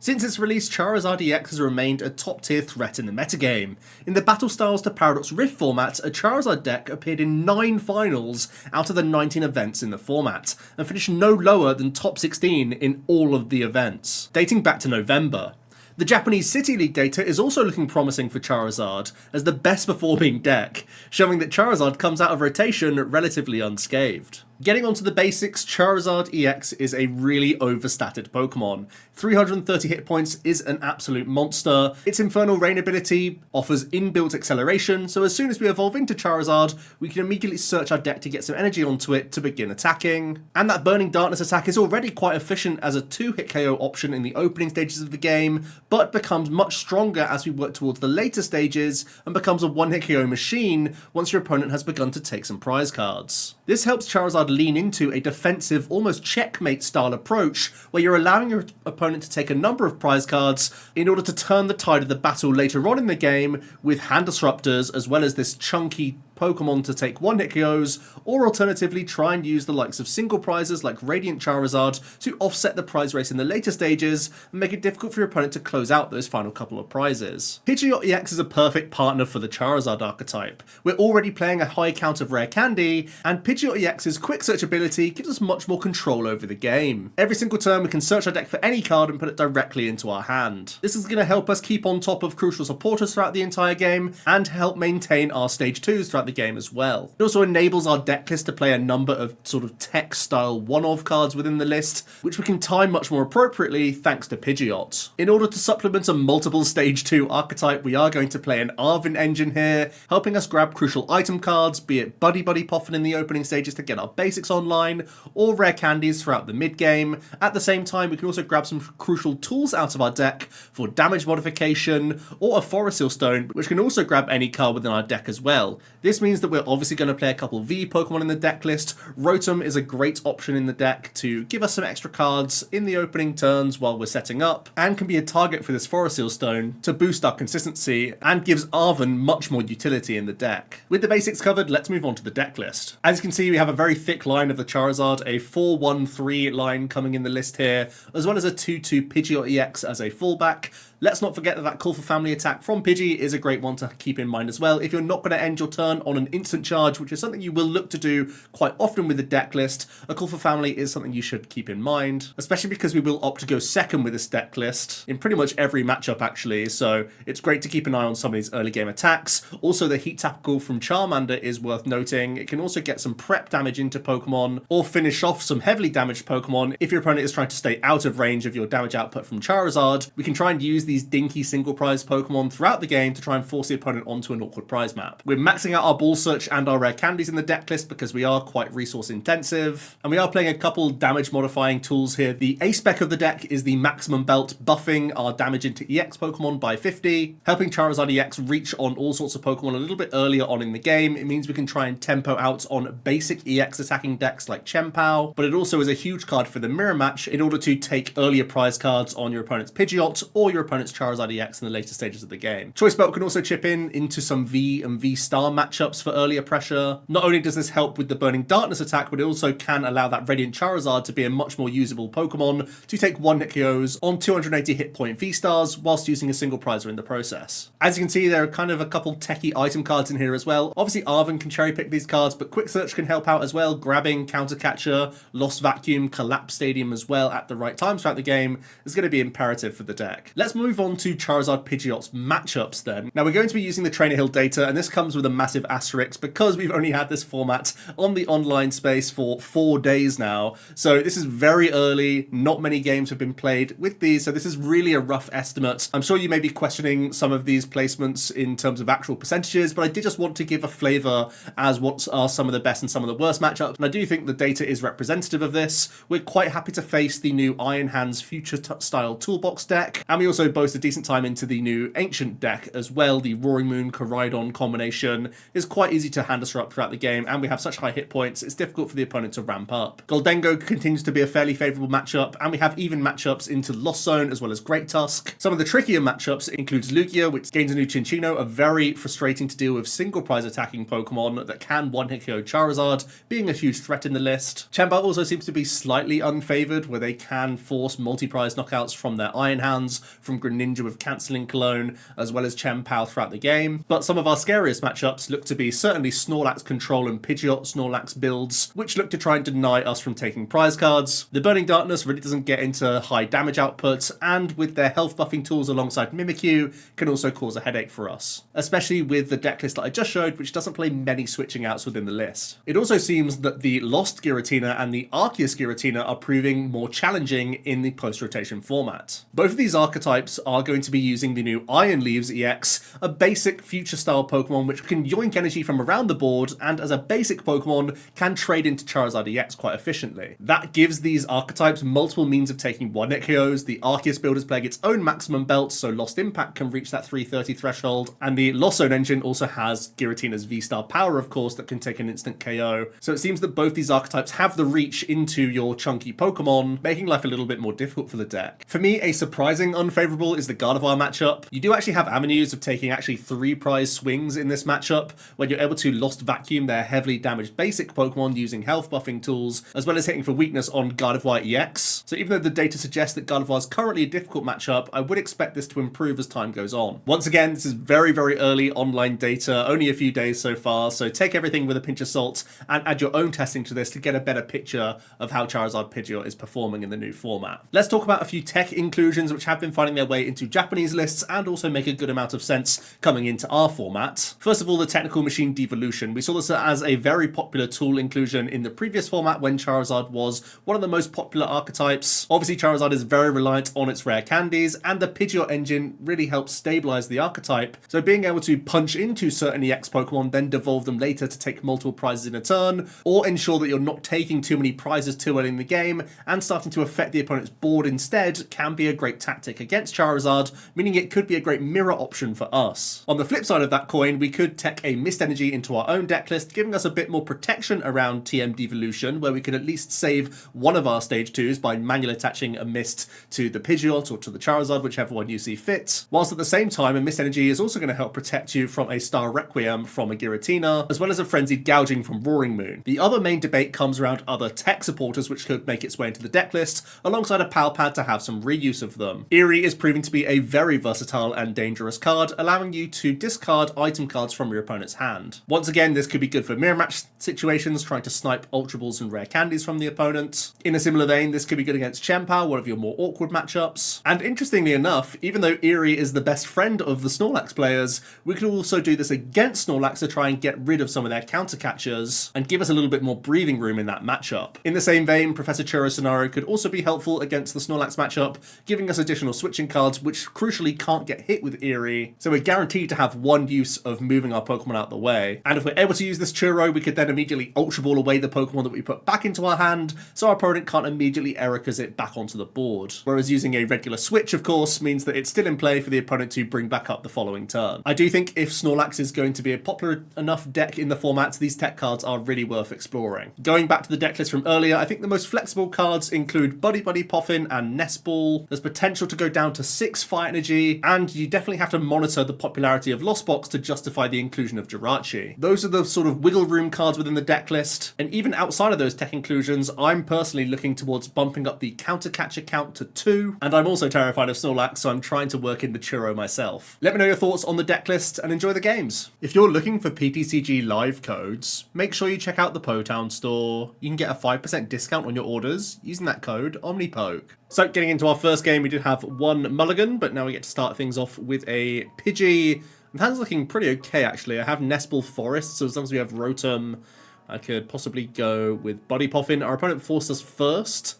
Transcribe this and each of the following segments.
Since its release, Charizard EX has remained a top-tier threat in the metagame. In the Battle Styles to Paradox Rift format, a Charizard deck appeared in 9 finals out of the 19 events in the format, and finished no lower than top 16 in all of the events, dating back to November. The Japanese City League data is also looking promising for Charizard as the best performing deck, showing that Charizard comes out of rotation relatively unscathed. Getting onto the basics, Charizard EX is a really overstated Pokemon. 330 hit points is an absolute monster. Its Infernal Rain ability offers inbuilt acceleration, so as soon as we evolve into Charizard, we can immediately search our deck to get some energy onto it to begin attacking. And that Burning Darkness attack is already quite efficient as a 2-hit KO option in the opening stages of the game, but becomes much stronger as we work towards the later stages and becomes a 1-hit KO machine once your opponent has begun to take some prize cards. This helps Charizard lean into a defensive, almost checkmate style approach, where you're allowing your opponent to take a number of prize cards in order to turn the tide of the battle later on in the game with hand disruptors, as well as this chunky Pokemon to take 1-hit KOs, or alternatively try and use the likes of single prizes like Radiant Charizard to offset the prize race in the later stages and make it difficult for your opponent to close out those final couple of prizes. Pidgeot EX is a perfect partner for the Charizard archetype. We're already playing a high count of Rare Candy, and Pidgeot EX's quick search ability gives us much more control over the game. Every single turn we can search our deck for any card and put it directly into our hand. This is going to help us keep on top of crucial supporters throughout the entire game and help maintain our stage 2s throughout the game as well. It also enables our deck list to play a number of sort of tech style one-of cards within the list, which we can time much more appropriately thanks to Pidgeot. In order to supplement a multiple stage 2 archetype, we are going to play an Arven engine here, helping us grab crucial item cards, be it Buddy-Buddy Poffin in the opening stages to get our basics online, or rare candies throughout the mid-game. At the same time, we can also grab some crucial tools out of our deck for damage modification, or a Forest Seal Stone, which can also grab any card within our deck as well. This means that we're obviously going to play a couple of V Pokemon in the deck list. Rotom is a great option in the deck to give us some extra cards in the opening turns while we're setting up, and can be a target for this Forest Seal Stone to boost our consistency, and gives Arven much more utility in the deck. With the basics covered, let's move on to the deck list. As you can see, we have a very thick line of the Charizard, a 4-1-3 line coming in the list here, as well as a 2-2 Pidgeot EX as a fallback. Let's not forget that Call for Family attack from Pidgey is a great one to keep in mind as well. If you're not going to end your turn on an instant charge, which is something you will look to do quite often with the deck list, a Call for Family is something you should keep in mind, especially because we will opt to go second with this deck list in pretty much every matchup actually, so it's great to keep an eye on some of these early game attacks. Also, the Heat Tackle from Charmander is worth noting. It can also get some prep damage into Pokemon, or finish off some heavily damaged Pokemon if your opponent is trying to stay out of range of your damage output from Charizard. We can try and use these dinky single prize Pokemon throughout the game to try and force the opponent onto an awkward prize map. We're maxing out our ball search and our rare candies in the deck list because we are quite resource intensive, and we are playing a couple damage modifying tools here. The ace spec of the deck is the maximum belt, buffing our damage into EX Pokemon by 50, helping Charizard EX reach on all sorts of Pokemon a little bit earlier on in the game. It means we can try and tempo out on basic EX attacking decks like Chien-Pao, but it also is a huge card for the mirror match in order to take earlier prize cards on your opponent's Pidgeot or your opponent's Charizard EX in the later stages of the game. Choice Belt can also chip in into some V and V Star matchups for earlier pressure. Not only does this help with the Burning Darkness attack, but it also can allow that Radiant Charizard to be a much more usable Pokemon to take 1-hit KOs on 280 hit point V Stars whilst using a single prizer in the process. As you can see, there are kind of a couple techie item cards in here as well. Obviously Arven can cherry pick these cards, but Quick Search can help out as well. Grabbing, Counter Catcher, Lost Vacuum, Collapse Stadium as well at the right times throughout the game is going to be imperative for the deck. Let's move on to Charizard Pidgeot's matchups then. Now we're going to be using the Trainer Hill data, and this comes with a massive asterisk because we've only had this format on the online space for 4 days now. So this is very early, not many games have been played with these, so this is really a rough estimate. I'm sure you may be questioning some of these placements in terms of actual percentages, but I did just want to give a flavour as what are some of the best and some of the worst matchups, and I do think the data is representative of this. We're quite happy to face the new Iron Hands Future Style Toolbox deck, and we also boast a decent time into the new Ancient deck as well. The Roaring Moon Koraidon combination is quite easy to hand disrupt throughout the game, and we have such high hit points, it's difficult for the opponent to ramp up. Goldengo continues to be a fairly favourable matchup, and we have even matchups into Lost Zone as well as Great Tusk. Some of the trickier matchups includes Lugia, which gains a new Chinchino, a very frustrating to deal with single prize attacking Pokemon that can one-hit KO Charizard, being a huge threat in the list. Chemba also seems to be slightly unfavoured, where they can force multi-prize knockouts from their Iron Hands, from Greninja with Cancelling Cologne, as well as Chien-Pao throughout the game. But some of our scariest matchups look to be certainly Snorlax Control and Pidgeot Snorlax builds, which look to try and deny us from taking prize cards. The Burning Darkness really doesn't get into high damage output, and with their health buffing tools alongside Mimikyu, can also cause a headache for us. Especially with the deck list that I just showed, which doesn't play many switching outs within the list. It also seems that the Lost Giratina and the Arceus Giratina are proving more challenging in the post-rotation format. Both of these archetypes are going to be using the new Iron Leaves EX, a basic future-style Pokemon which can yoink energy from around the board, and as a basic Pokemon, can trade into Charizard EX quite efficiently. That gives these archetypes multiple means of taking one-hit KOs. The Arceus build is playing its own maximum belt, so Lost Impact can reach that 330 threshold, and the Lost Zone engine also has Giratina's V-Star power, of course, that can take an instant KO. So it seems that both these archetypes have the reach into your chunky Pokemon, making life a little bit more difficult for the deck. For me, a surprising unfavourable is the Gardevoir matchup. You do actually have avenues of taking actually 3 prize swings in this matchup, when you're able to Lost Vacuum their heavily damaged basic Pokemon using health buffing tools, as well as hitting for weakness on Gardevoir EX. So even though the data suggests that Gardevoir is currently a difficult matchup, I would expect this to improve as time goes on. Once again, this is very, very early online data, only a few days so far, so take everything with a pinch of salt and add your own testing to this to get a better picture of how Charizard Pidgeot is performing in the new format. Let's talk about a few tech inclusions which have been finding their way into Japanese lists and also make a good amount of sense coming into our format. First of all, the Technical Machine Devolution. We saw this as a very popular tool inclusion in the previous format when Charizard was one of the most popular archetypes. Obviously, Charizard is very reliant on its rare candies, and the Pidgeot engine really helps stabilize the archetype. So being able to punch into certain EX Pokemon, then devolve them later to take multiple prizes in a turn, or ensure that you're not taking too many prizes too early in the game and starting to affect the opponent's board instead, can be a great tactic against Charizard, meaning it could be a great mirror option for us. On the flip side of that coin, we could tech a Mist Energy into our own deck list, giving us a bit more protection around TM Devolution, where we can at least save one of our stage 2s by manually attaching a Mist to the Pidgeot or to the Charizard, whichever one you see fit. Whilst at the same time, a Mist Energy is also going to help protect you from a Star Requiem from a Giratina, as well as a Frenzied Gouging from Roaring Moon. The other main debate comes around other tech supporters which could make its way into the deck list, alongside a Pal Pad to have some reuse of them. Eerie is proving to be a very versatile and dangerous card, allowing you to discard item cards from your opponent's hand. Once again, this could be good for mirror match situations, trying to snipe Ultra Balls and rare candies from the opponent. In a similar vein, this could be good against Chien-Pao, one of your more awkward matchups. And interestingly enough, even though Eerie is the best friend of the Snorlax players, we could also do this against Snorlax to try and get rid of some of their counter catchers and give us a little bit more breathing room in that matchup. In the same vein, Professor Churro's scenario could also be helpful against the Snorlax matchup, giving us additional switching cards which crucially can't get hit with Eerie, so we're guaranteed to have one use of moving our Pokemon out the way. And if we're able to use this Churro, we could then immediately Ultra Ball away the Pokemon that we put back into our hand, so our opponent can't immediately Erika's it back onto the board. Whereas using a regular switch, of course, means that it's still in play for the opponent to bring back up the following turn. I do think if Snorlax is going to be a popular enough deck in the format, these tech cards are really worth exploring. Going back to the deck list from earlier, I think the most flexible cards include Buddy-Buddy Poffin and Nest Ball. There's potential to go down to 6 Fire Energy, and you definitely have to monitor the popularity of Lost Box to justify the inclusion of Jirachi. Those are the sort of wiggle room cards within the deck list, and even outside of those tech inclusions, I'm personally looking towards bumping up the counter catcher count to 2, and I'm also terrified of Snorlax, so I'm trying to work in the Churro myself. Let me know your thoughts on the deck list and enjoy the games. If you're looking for PTCG live codes, make sure you check out the Potown store. You can get a 5% discount on your orders using that code OmniPoke. So getting into our first game, we did have one mulligan, but now we get to start things off with a Pidgey. The hand's looking pretty okay, actually. I have Nest Ball Forest, so as long as we have Rotom, I could possibly go with Buddy Poffin. Our opponent forced us first,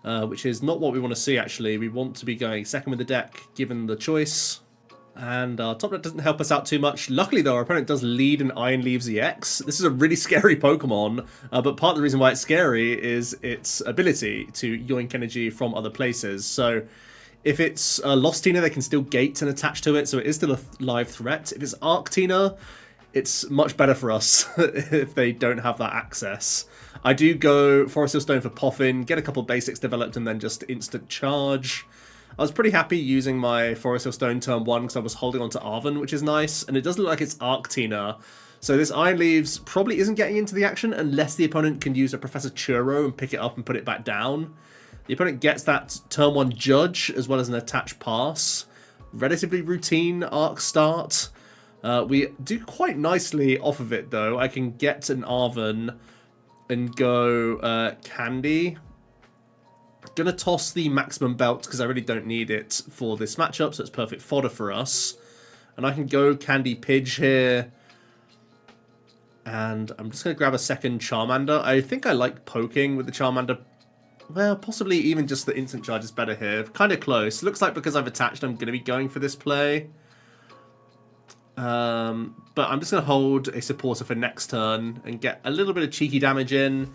which is not what we want to see, actually. We want to be going second with the deck, given the choice. And our top deck doesn't help us out too much. Luckily, though, our opponent does lead an Iron Leaves EX. This is a really scary Pokemon, but part of the reason why it's scary is its ability to yoink energy from other places. So If it's Lost Tina, they can still gate and attach to it, so it is still a live threat. If it's Arc Tina, it's much better for us if they don't have that access. I do go Forest Hill Stone for Poffin, get a couple basics developed, and then just instant charge. I was pretty happy using my Forest Hill Stone turn 1 because I was holding on to Arven, which is nice, and it does look like it's Arc Tina. So this Iron Leaves probably isn't getting into the action unless the opponent can use a Professor Churro and pick it up and put it back down. The opponent gets that turn 1 Judge as well as an attached pass. Relatively routine Arc start. We do quite nicely off of it though. I can get an Arven and go Candy. Gonna toss the Maximum Belt because I really don't need it for this matchup, so it's perfect fodder for us. And I can go Candy Pidge here. And I'm just going to grab a second Charmander. I think I like poking with the Charmander. Well, possibly even just the instant charge is better here. Kind of close. Looks like because I've attached, I'm going to be going for this play. But I'm just going to hold a supporter for next turn and get a little bit of cheeky damage in.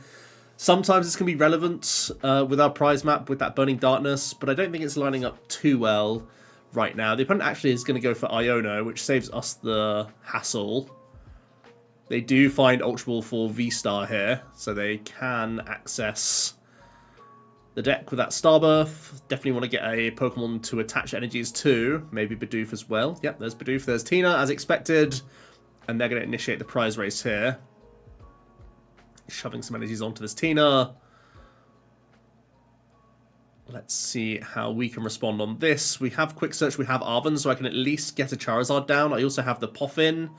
Sometimes this can be relevant with our prize map with that Burning Darkness, but I don't think it's lining up too well right now. The opponent actually is going to go for Iono, which saves us the hassle. They do find Ultra Ball for V-Star here, so they can access the deck with that Starbirth. Definitely want to get a Pokemon to attach energies to. Maybe Bidoof as well. Yep, there's Bidoof. There's Tina, as expected. And they're going to initiate the prize race here. Shoving some energies onto this Tina. Let's see how we can respond on this. We have Quick Search, we have Arven, so I can at least get a Charizard down. I also have the Poffin.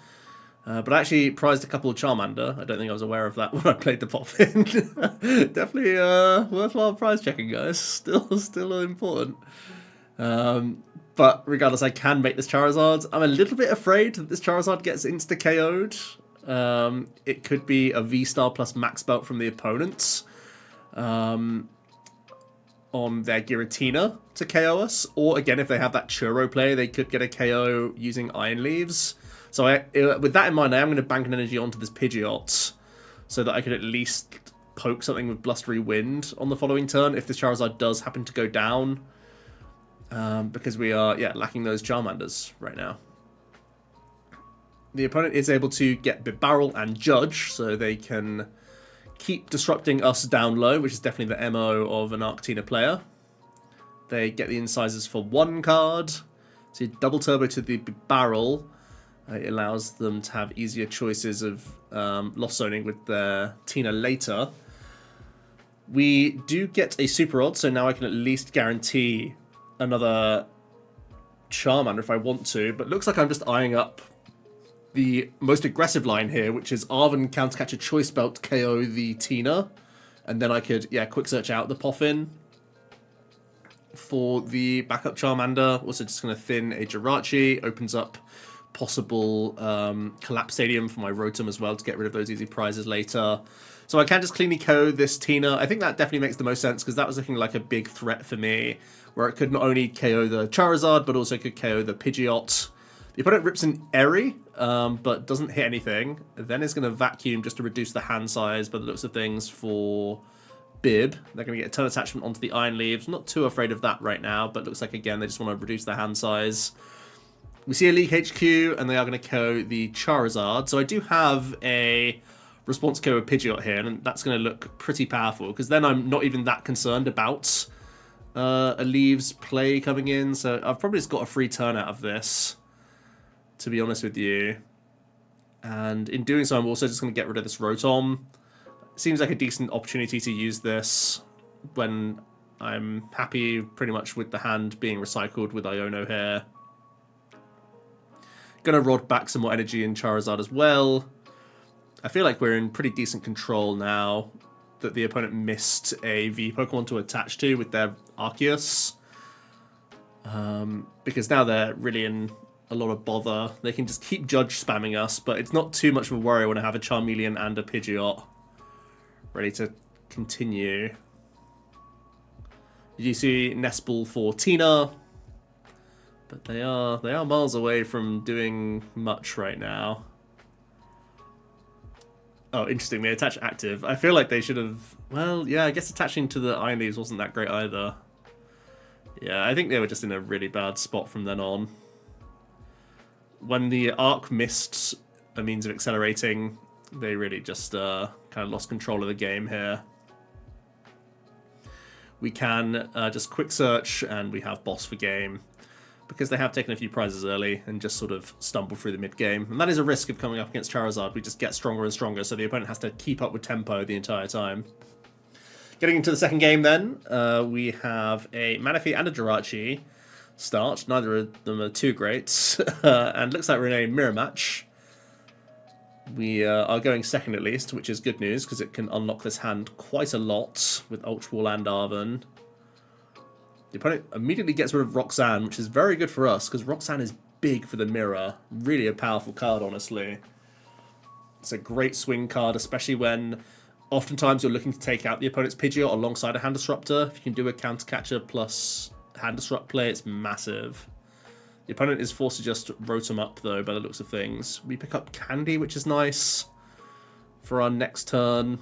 But I actually prized a couple of Charmander. I don't think I was aware of that when I played the Poffin. Definitely worthwhile prize checking, guys. Still important. But regardless, I can make this Charizard. I'm a little bit afraid that this Charizard gets insta-KO'd. It could be a V-Star plus Max Belt from the opponents on their Giratina to KO us. Or again, if they have that Churro play, they could get a KO using Iron Leaves. So with that in mind, I am going to bank an energy onto this Pidgeot so that I could at least poke something with Blustery Wind on the following turn if this Charizard does happen to go down. Because we are, lacking those Charmanders right now. The opponent is able to get Bibarel and Judge, so they can keep disrupting us down low, which is definitely the MO of an Arctina player. They get the incisors for 1 card. So you double turbo to the Bibarel. It allows them to have easier choices of lost zoning with their Tina later. We do get a Super Odd, so now I can at least guarantee another Charmander if I want to. But it looks like I'm just eyeing up the most aggressive line here, which is Arven Countercatcher Choice Belt KO the Tina. And then I could, Quick Search out the Poffin for the backup Charmander. Also just going to thin a Jirachi. Opens up possible Collapse Stadium for my Rotom as well to get rid of those easy prizes later. So I can just cleanly KO this Tina. I think that definitely makes the most sense because that was looking like a big threat for me, where it could not only KO the Charizard, but also could KO the Pidgeot. The opponent rips an Airy, but doesn't hit anything. Then it's going to Vacuum just to reduce the hand size by the looks of things for Bib. They're going to get a turn attachment onto the Iron Leaves. Not too afraid of that right now, but looks like, again, they just want to reduce the hand size. We see a League HQ, and they are going to KO the Charizard. So I do have a response KO of Pidgeot here, and that's going to look pretty powerful, because then I'm not even that concerned about a Leaves play coming in. So I've probably just got a free turn out of this, to be honest with you. And in doing so, I'm also just going to get rid of this Rotom. Seems like a decent opportunity to use this when I'm happy pretty much with the hand being recycled with Iono here. Gonna rod back some more energy in Charizard as well. I feel like we're in pretty decent control now that the opponent missed a V Pokemon to attach to with their Arceus. Because now they're really in a lot of bother. They can just keep Judge spamming us, but it's not too much of a worry when I have a Charmeleon and a Pidgeot ready to continue. Did you see Nest Ball for Tina? But they are miles away from doing much right now. Oh, interesting. They attach active. I feel like they should have... Well, yeah, I guess attaching to the Iron Leaves wasn't that great either. Yeah, I think they were just in a really bad spot from then on. When the Arc missed a means of accelerating, they really just kind of lost control of the game here. We can just quick search and we have boss for game, because they have taken a few prizes early and just sort of stumbled through the mid-game. And that is a risk of coming up against Charizard. We just get stronger and stronger, so the opponent has to keep up with tempo the entire time. Getting into the second game then, we have a Manaphy and a Jirachi start. Neither of them are too great. And looks like we're in a mirror match. We are going second at least, which is good news, because it can unlock this hand quite a lot with Ultra Ball and Arven. The opponent immediately gets rid of Roxanne, which is very good for us, because Roxanne is big for the mirror. Really a powerful card, honestly. It's a great swing card, especially when oftentimes you're looking to take out the opponent's Pidgeot alongside a Hand Disruptor. If you can do a Counter Catcher plus Hand Disrupt play, it's massive. The opponent is forced to just Rotom up, though, by the looks of things. We pick up Candy, which is nice for our next turn.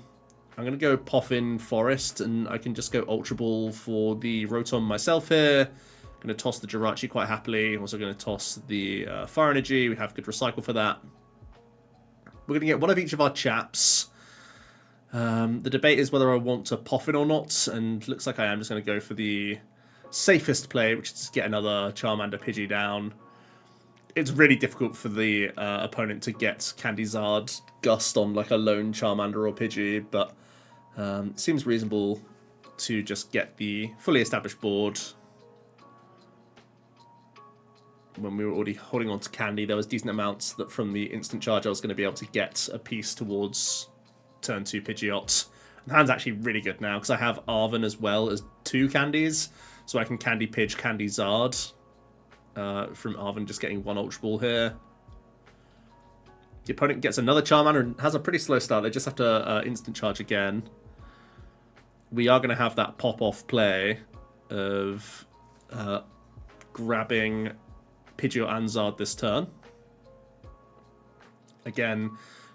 I'm going to go Poffin Forest, and I can just go Ultra Ball for the Rotom myself here. I'm going to toss the Jirachi quite happily. Also going to toss the Fire Energy. We have good recycle for that. We're going to get one of each of our chaps. The debate is whether I want to Poffin or not, and looks like I am just going to go for the safest play, which is to get another Charmander Pidgey down. It's really difficult for the opponent to get Charizard Gust on like a lone Charmander or Pidgey, but it seems reasonable to just get the fully established board. When we were already holding on to Candy, there was decent amounts that from the instant charge I was going to be able to get a piece towards turn 2 Pidgeot. The hand's actually really good now, because I have Arven as well as 2 Candies, so I can Candy Pidge, Candy Zard from Arven just getting 1 Ultra Ball here. The opponent gets another Charmander and has a pretty slow start. They just have to instant charge again. We are going to have that pop-off play of grabbing Pidgeot and Zard this turn. Again,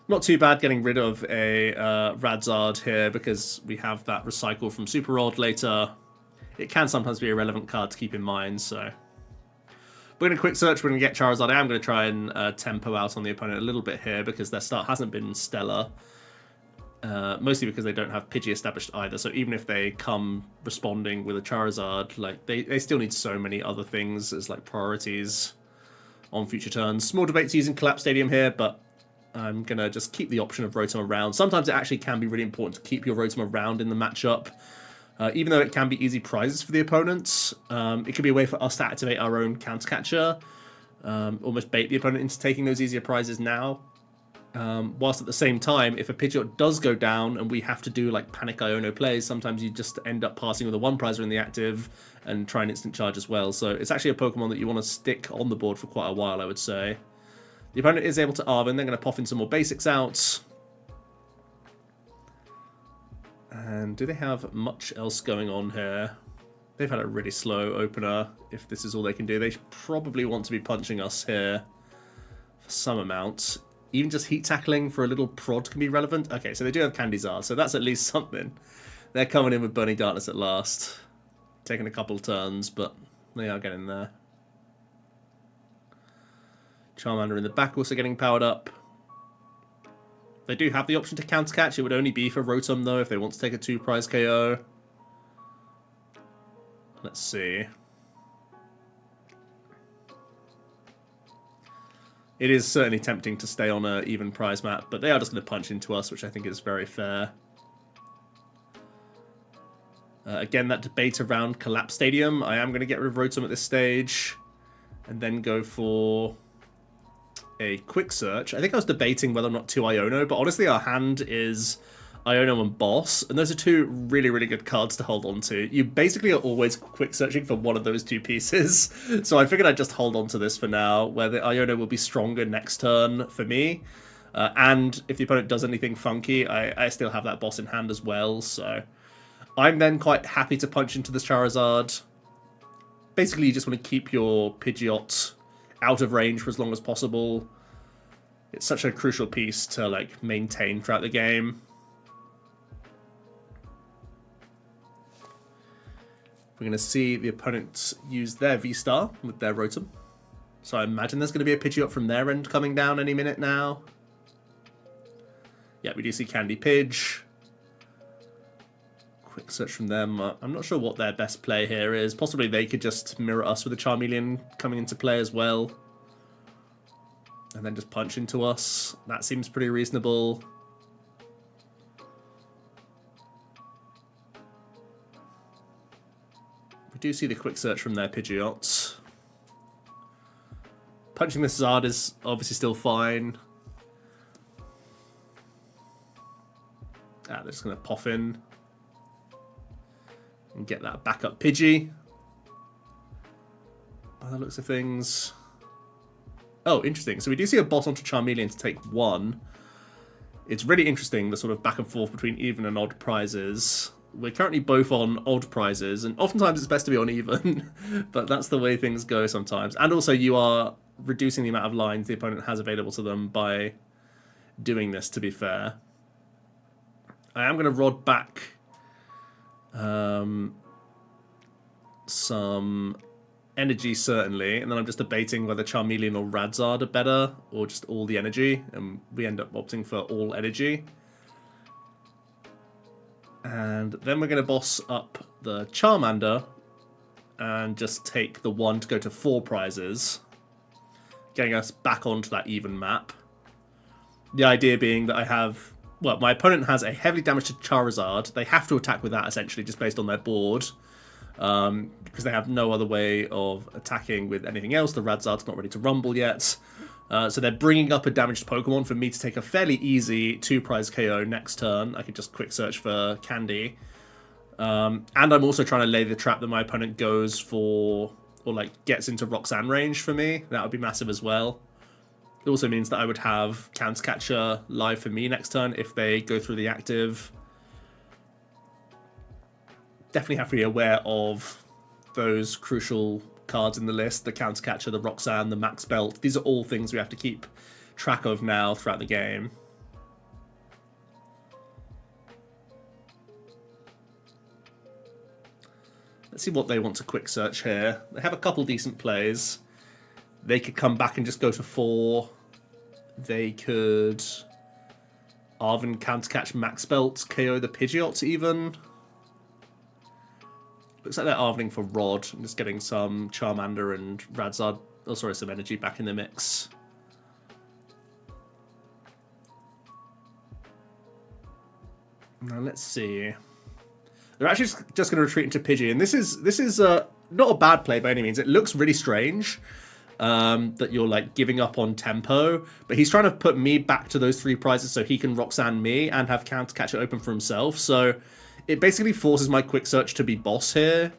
not too bad getting rid of a Radzard here, because we have that recycle from Super Rod later. It can sometimes be a relevant card to keep in mind, so we're going to quick search. We're going to get Charizard. I am going to try and tempo out on the opponent a little bit here, because their start hasn't been stellar. Mostly because they don't have Pidgey established either, so even if they come responding with a Charizard, like they still need so many other things as like priorities on future turns. Small debate to using Collapse Stadium here, but I'm going to just keep the option of Rotom around. Sometimes it actually can be really important to keep your Rotom around in the matchup. Even though it can be easy prizes for the opponents, it could be a way for us to activate our own Counter Catcher, almost bait the opponent into taking those easier prizes now. Whilst at the same time, if a Pidgeot does go down and we have to do like panic Iono plays, sometimes you just end up passing with a 1-prizer in the active and try an instant charge as well. So it's actually a Pokemon that you want to stick on the board for quite a while, I would say. The opponent is able to Arven. They're going to Poffin some more basics out. And do they have much else going on here? They've had a really slow opener. If this is all they can do, they probably want to be punching us here for some amount. Even just heat tackling for a little prod can be relevant. Okay, so they do have Charizard, so that's at least something. They're coming in with Burning Darkness at last. Taking a couple turns, but they are getting there. Charmander in the back also getting powered up. They do have the option to counter catch. It would only be for Rotom, though, if they want to take a 2-prize KO. Let's see. It is certainly tempting to stay on an even prize map, but they are just going to punch into us, which I think is very fair. Again, that debate around Collapse Stadium. I am going to get rid of Rotom at this stage, and then go for a quick search. I think I was debating whether or not 2 Iono, but honestly our hand is Iono and Boss, and those are 2 really, really good cards to hold on to. You basically are always quick searching for one of those 2 pieces, so I figured I'd just hold on to this for now, where the Iono will be stronger next turn for me, and if the opponent does anything funky, I still have that Boss in hand as well, so I'm then quite happy to punch into this Charizard. Basically, you just want to keep your Pidgeot out of range for as long as possible. It's such a crucial piece to like maintain throughout the game. We're going to see the opponents use their V-Star with their Rotom. So I imagine there's going to be a Pidgeot from their end coming down any minute now. Yeah, we do see Candy Pidge. Quick search from them. I'm not sure what their best play here is. Possibly they could just mirror us with a Charmeleon coming into play as well. And then just punch into us. That seems pretty reasonable. We do see the quick search from their Pidgeot. Punching this Zard is obviously still fine. They're just going to Poffin and get that backup Pidgey. By the looks of things. Oh, interesting. So we do see a boss onto Charmeleon to take one. It's really interesting, the sort of back and forth between even and odd prizes. We're currently both on odd prizes, and oftentimes it's best to be on even, but that's the way things go sometimes. And also you are reducing the amount of lines the opponent has available to them by doing this, to be fair. I am going to rod back some energy, certainly, and then I'm just debating whether Charmeleon or Radzard are better, or just all the energy, and we end up opting for all energy. And then we're going to boss up the Charmander and just take the 1 to go to 4 prizes, getting us back onto that even map. The idea being that I have... Well, my opponent has a heavily damaged Charizard. They have to attack with that, essentially, just based on their board. Because they have no other way of attacking with anything else. The Radzard's not ready to rumble yet. So they're bringing up a damaged Pokemon for me to take a fairly easy 2-prize KO next turn. I could just quick search for Candy. And I'm also trying to lay the trap that my opponent goes for, or like gets into Roxanne range for me. That would be massive as well. It also means that I would have Countercatcher live for me next turn if they go through the active. Definitely have to be aware of those crucial cards in the list. The Countercatcher, the Roxanne, the Max Belt. These are all things we have to keep track of now throughout the game. Let's see what they want to quick search here. They have a couple decent plays. They could come back and just go to 4. They could Arven Countercatch Max Belt, KO the Pidgeot even. Looks like they're Arvening for Rod and just getting some Charmander and Radzard, oh sorry, some energy back in the mix. Now let's see. They're actually just going to retreat into Pidgey, and this is not a bad play by any means. It looks really strange that you're like giving up on tempo, but he's trying to put me back to those 3 prizes so he can Roxanne me and have Countercatcher open for himself. So it basically forces my quick search to be boss here,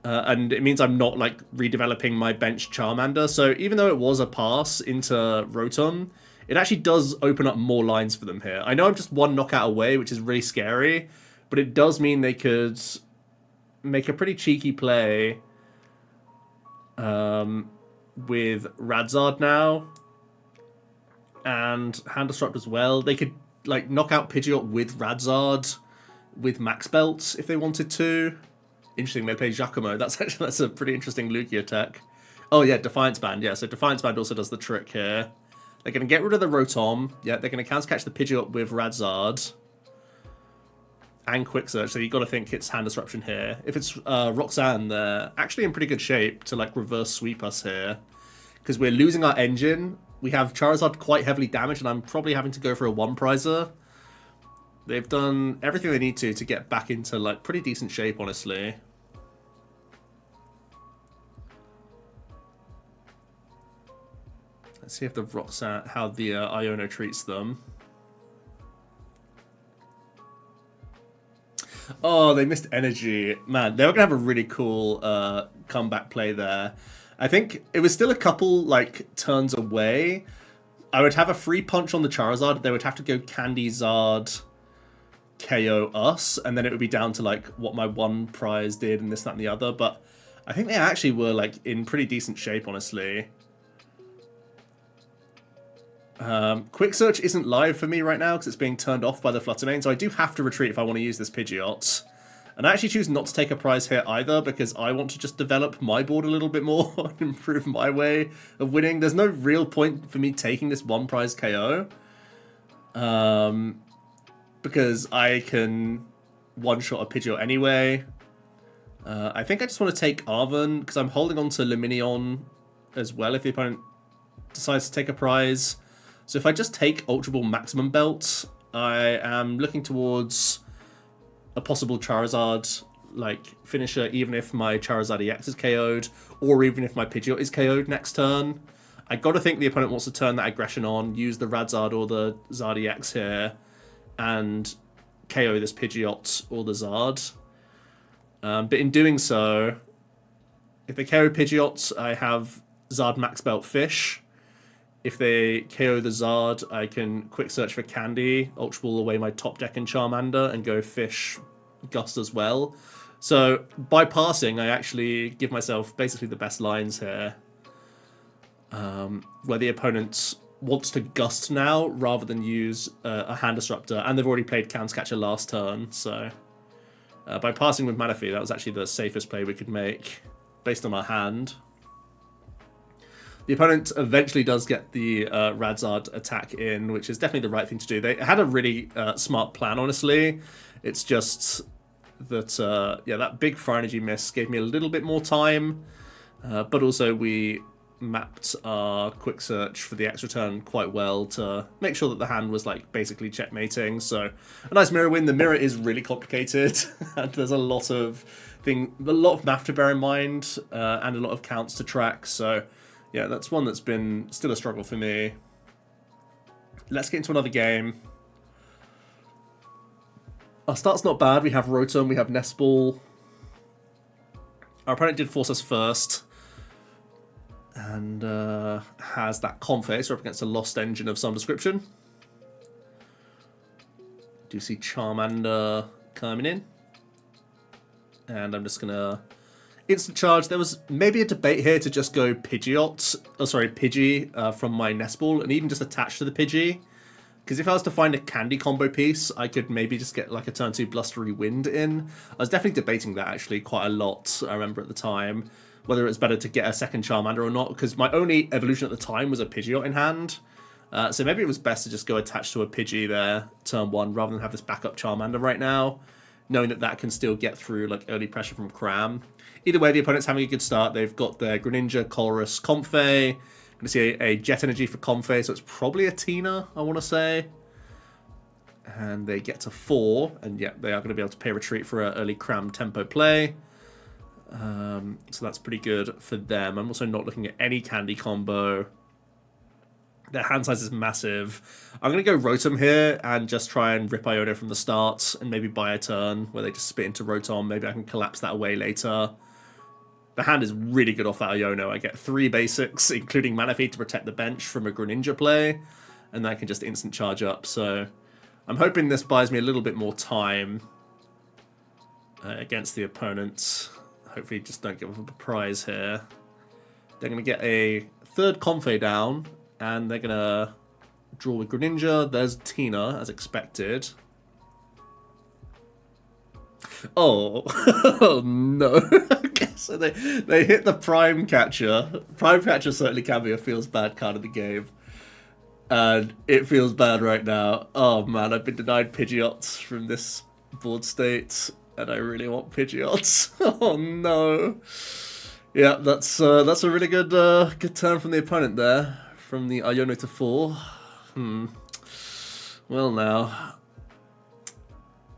and it means I'm not like redeveloping my bench Charmander. So even though it was a pass into Rotom, it actually does open up more lines for them here. I know I'm just 1 knockout away, which is really scary, but it does mean they could make a pretty cheeky play with Radzard now and Hand Disrupt as well. They could like knock out Pidgeot with Radzard with Max Belts if they wanted to. Interesting, they play Giacomo. That's a pretty interesting Lugia tech. Oh yeah, Defiance Band. Yeah, so Defiance Band also does the trick here. They're going to get rid of the Rotom. Yeah, they're going to countercatch the Pidgeot with Radzard and Quick Search, so you've got to think it's Hand Disruption here. If it's Roxanne, they're actually in pretty good shape to like reverse sweep us here, because we're losing our engine. We have Charizard quite heavily damaged, and I'm probably having to go for a 1-prizer. They've done everything they need to get back into like pretty decent shape, honestly. Let's see if the Roxanne, how the Iono treats them. Oh, they missed energy. Man, they were going to have a really cool comeback play there. I think it was still a couple like turns away. I would have a free punch on the Charizard. They would have to go Candy Zard, KO us, and then it would be down to like what my 1 prize did and this, that, and the other. But I think they actually were like in pretty decent shape, honestly. Quick Search isn't live for me right now because it's being turned off by the Fluttermane, so I do have to retreat if I want to use this Pidgeot. And I actually choose not to take a prize here either, because I want to just develop my board a little bit more and improve my way of winning. There's no real point for me taking this one prize KO. Because I can one-shot a Pidgeot anyway. I think I just want to take Arven, because I'm holding on to Lumineon as well if the opponent decides to take a prize. So if I just take Ultra Ball Maximum Belt, I am looking towards a possible Charizard like finisher, even if my Charizard EX is KO'd, or even if my Pidgeot is KO'd next turn. I gotta think the opponent wants to turn that aggression on, use the Radzard or the Zard EX here, and KO this Pidgeot or the Zard. But in doing so, if they KO Pidgeot, I have Zard Max Belt Fish. If they KO the Zard, I can quick search for Candy, Ultra Ball away my top deck and Charmander, and go Fish Gust as well. So by passing, I actually give myself basically the best lines here. Where the opponent wants to Gust now rather than use a Hand Disruptor, and they've already played Counter Catcher last turn, so by passing with Manaphy, that was actually the safest play we could make based on our hand. The opponent eventually does get the Radzard attack in, which is definitely the right thing to do. They had a really smart plan, honestly. It's just that, yeah, that big Fire Energy miss gave me a little bit more time, but also we mapped our quick search for the extra turn quite well to make sure that the hand was like basically checkmating. So a nice mirror win. The mirror is really complicated and there's a lot of math to bear in mind and a lot of counts to track. So yeah, that's one that's been still a struggle for me. Let's get into another game. Our start's not bad. We have Rotom, we have Nest Ball. Our opponent did force us first. And has that Comfey, so up against a Lost Engine of some description. Do see Charmander coming in. And I'm just going to instant charge. There was maybe a debate here to just go Pidgey from my Nest Ball and even just attach to the Pidgey. Because if I was to find a Candy combo piece, I could maybe just get like a turn 2 Blustery Wind in. I was definitely debating that actually quite a lot, I remember at the time. Whether it's better to get a second Charmander or not, because my only evolution at the time was a Pidgeot in hand. So maybe it was best to just go attached to a Pidgey there, turn 1, rather than have this backup Charmander right now, knowing that that can still get through like early pressure from Cram. Either way, the opponent's having a good start. They've got their Greninja, Colress, Comfey. Going to see a Jet Energy for Comfey, so it's probably a Tina, I want to say. And they get to 4, and yeah, they are going to be able to pay retreat for an early Cram tempo play. So that's pretty good for them. I'm also not looking at any Candy combo. Their hand size is massive. I'm going to go Rotom here and just try and rip Iono from the start and maybe buy a turn where they just spit into Rotom. Maybe I can collapse that away later. The hand is really good off that Iono. I get 3 basics, including Manaphy to protect the bench from a Greninja play, and then I can just instant charge up. So I'm hoping this buys me a little bit more time against the opponent. Hopefully just don't give up a prize here. They're going to get a 3rd Comfey down, and they're going to draw with Greninja. There's Tina, as expected. Oh, oh no. Okay, so they hit the Prime Catcher. Prime Catcher certainly can be a feels bad card of the game. And it feels bad right now. Oh man, I've been denied Pidgeots from this board state. And I really want Pidgeots. Oh no. Yeah, that's a really good good turn from the opponent there. From the Iono to 4. Well now.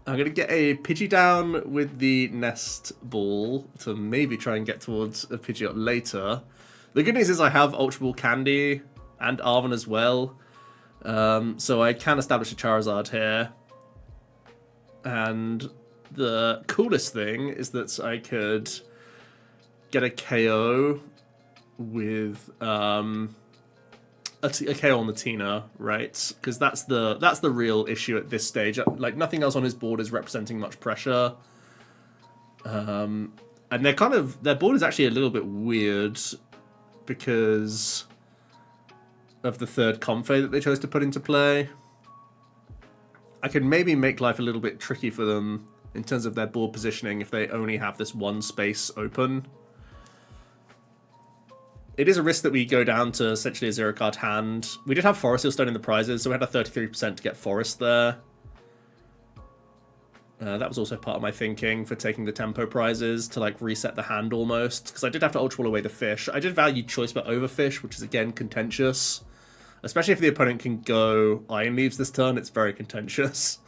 I'm going to get a Pidgey down with the Nest Ball to maybe try and get towards a Pidgeot later. The good news is I have Ultra Ball Candy and Arven as well. So I can establish a Charizard here. And the coolest thing is that I could get a KO with a KO on the Tina, right? Because that's the real issue at this stage. Like nothing else on his board is representing much pressure. And their board is actually a little bit weird because of the 3rd Comfey that they chose to put into play. I could maybe make life a little bit tricky for them in terms of their board positioning if they only have this one space open. It is a risk that we go down to essentially a 0-card hand. We did have Forest Seal Stone in the prizes, so we had a 33% to get Forest there. That was also part of my thinking for taking the tempo prizes to like reset the hand almost, because I did have to Ultra Ball away the fish. I did value Choice Bet over fish, which is again contentious. Especially if the opponent can go Iron Leaves this turn, it's very contentious.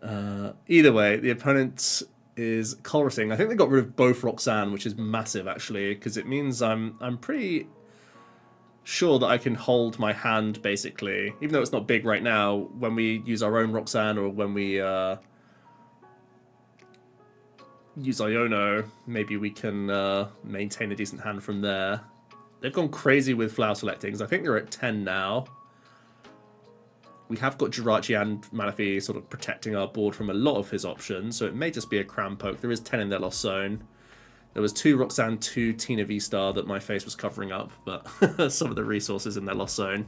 Either way, the opponent is Colressing. I think they got rid of both Roxanne, which is massive actually, because it means I'm pretty sure that I can hold my hand basically, even though it's not big right now. When we use our own Roxanne or when we use Iono, maybe we can maintain a decent hand from there. They've gone crazy with flower selectings. I think they're at 10 now. We have got Jirachi and Manaphy sort of protecting our board from a lot of his options, so it may just be a cram poke. There is 10 in their lost zone. There was 2 Roxanne, 2 Tina V-Star that my face was covering up, but some of the resources in their lost zone.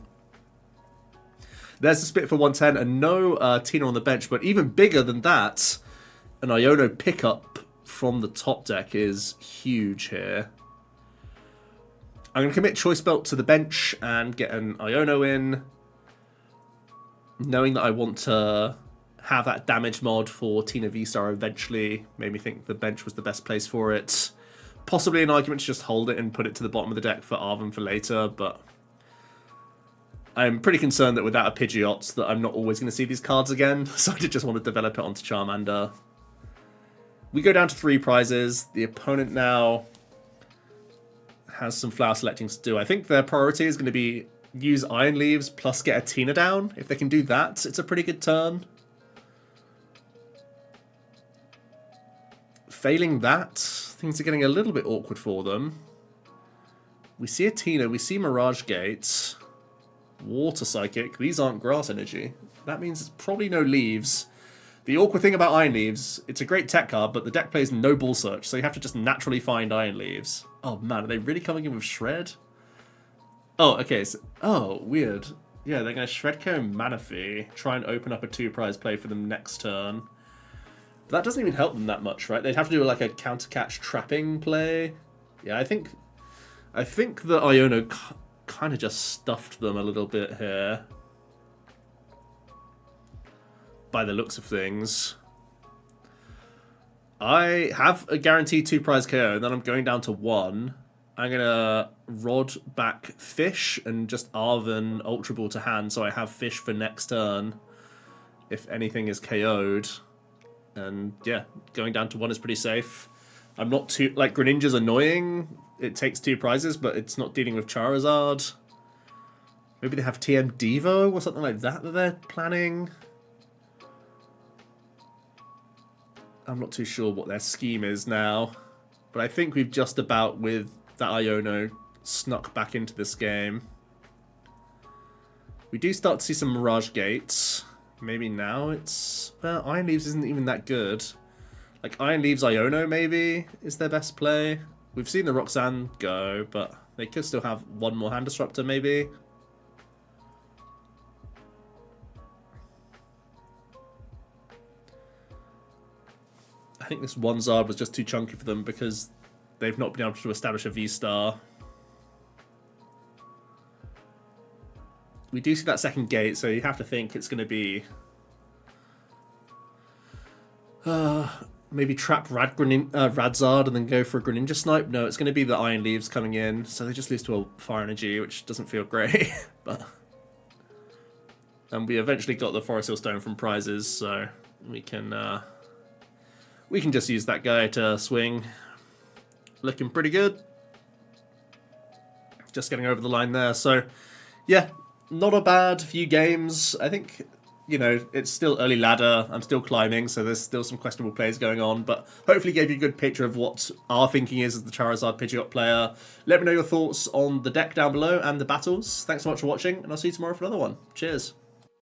There's the spit for 110, and no Tina on the bench, but even bigger than that, an Iono pickup from the top deck is huge here. I'm going to commit Choice Belt to the bench and get an Iono in, knowing that I want to have that damage mod for Tina V-Star eventually. Made me think the bench was the best place for it. Possibly an argument to just hold it and put it to the bottom of the deck for Arven for later, but I'm pretty concerned that without a Pidgeot that I'm not always going to see these cards again, so I did just want to develop it onto Charmander. We go down to 3 prizes. The opponent now has some flower selecting to do. I think their priority is going to be use Iron Leaves plus get a Tina down. If they can do that, it's a pretty good turn. Failing that, things are getting a little bit awkward for them. We see a Tina, we see Mirage Gate, Water Psychic. These aren't Grass Energy. That means it's probably no Leaves. The awkward thing about Iron Leaves, it's a great tech card, but the deck plays no Ball Search, so you have to just naturally find Iron Leaves. Oh man, are they really coming in with Shred? Oh, okay, so, oh, weird. Yeah, they're going to Shred Care and Manaphy, try and open up a 2-prize play for them next turn. But that doesn't even help them that much, right? They'd have to do like a counter-catch trapping play. Yeah, I think the Iono kind of just stuffed them a little bit here, by the looks of things. I have a guaranteed 2-prize KO, and then I'm going down to 1. I'm going to Rod back Fish and just Arven Ultra Ball to hand, so I have Fish for next turn if anything is KO'd. And yeah, going down to 1 is pretty safe. I'm not too... like, Greninja's annoying. It takes 2 prizes, but it's not dealing with Charizard. Maybe they have TM Devo or something like that they're planning. I'm not too sure what their scheme is now, but I think we've just about, with that Iono, snuck back into this game. We do start to see some Mirage Gates. Maybe now it's... well, Iron Leaves isn't even that good. Like, Iron Leaves Iono, maybe, is their best play. We've seen the Roxanne go, but they could still have 1 more Hand Disruptor, maybe. I think this 1 Zard was just too chunky for them because they've not been able to establish a V-Star. We do see that second gate, so you have to think it's going to be... maybe trap Radzard and then go for a Greninja Snipe. No, it's going to be the Iron Leaves coming in, so they just lose to a Fire Energy, which doesn't feel great. But and we eventually got the Forest Hill Stone from prizes, so we can just use that guy to swing. Looking pretty good. Just getting over the line there. So, yeah, not a bad few games. I think, you know, it's still early ladder. I'm still climbing, so there's still some questionable plays going on. But hopefully gave you a good picture of what our thinking is as the Charizard Pidgeot player. Let me know your thoughts on the deck down below and the battles. Thanks so much for watching, and I'll see you tomorrow for another one. Cheers.